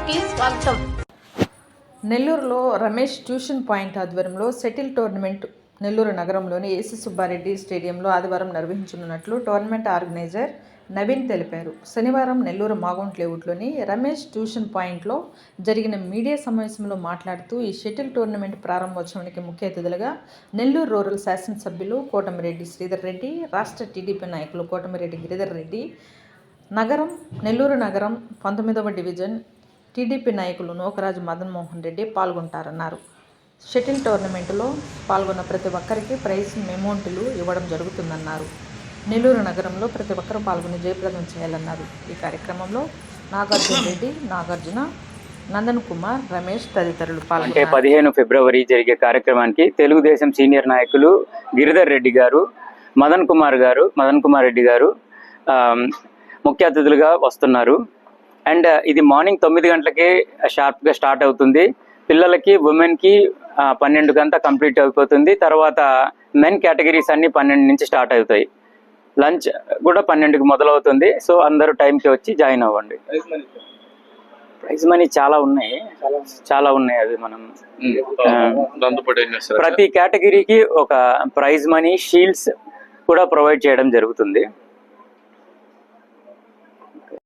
కి స్వాగతం. నెల్లూరులో రమేష్ ట్యూషన్ పాయింట్ ఆధ్వర్యంలో షటిల్ టోర్నమెంట్ నెల్లూరు నగరంలోని ఏసీ సుబ్బారెడ్డి స్టేడియంలో ఆదివారం నిర్వహించనున్నట్లు టోర్నమెంట్ ఆర్గనైజర్ నవీన్ తెలిపారు. శనివారం నెల్లూరు మాగౌంట్ లేఅవుట్లోని రమేష్ ట్యూషన్ పాయింట్లో జరిగిన మీడియా సమావేశంలో మాట్లాడుతూ ఈ షటిల్ టోర్నమెంట్ ప్రారంభోత్సవానికి ముఖ్య అతిథులుగా నెల్లూరు రూరల్ శాసనసభ్యులు కోటమిరెడ్డి శ్రీధర్ రెడ్డి, రాష్ట్ర టీడీపీ నాయకులు కోటమిరెడ్డి గిరిధర్ రెడ్డి, నెల్లూరు నగరం 19వ డివిజన్ టీడీపీ నాయకులు నూకరాజు మదన్మోహన్ రెడ్డి పాల్గొంటారన్నారు. షటిల్ టోర్నమెంటులో పాల్గొన్న ప్రతి ఒక్కరికి ప్రైజ్ అమౌంట్లు ఇవ్వడం జరుగుతుందన్నారు. నెల్లూరు నగరంలో ప్రతి ఒక్కరూ పాల్గొని జయప్రదం చేయాలన్నారు. ఈ కార్యక్రమంలో నాగార్జున రెడ్డి, నాగార్జున, నందన్ కుమార్, రమేష్ తదితరులు పాల్గొన్నారు. 15 ఫిబ్రవరి జరిగే కార్యక్రమానికి తెలుగుదేశం సీనియర్ నాయకులు గిరిధర్ రెడ్డి గారు, మదన్ కుమార్ రెడ్డి గారు ముఖ్య అతిథులుగా వస్తున్నారు. అండ్ ఇది మార్నింగ్ 9 గంటలకి షార్ప్గా స్టార్ట్ అవుతుంది. పిల్లలకి, ఉమెన్కి 12 గంట కంప్లీట్ అయిపోతుంది. తర్వాత మెన్ కేటగిరీస్ అన్ని 12 నుంచి స్టార్ట్ అవుతాయి. లంచ్ కూడా 12కి మొదలవుతుంది. సో అందరూ టైంకి వచ్చి జాయిన్ అవ్వండి. ప్రైజ్ మనీ చాలా ఉన్నాయి. అది మనం ప్రతి కేటగిరీకి ఒక ప్రైజ్ మనీ, షీల్డ్స్ కూడా ప్రొవైడ్ చేయడం జరుగుతుంది.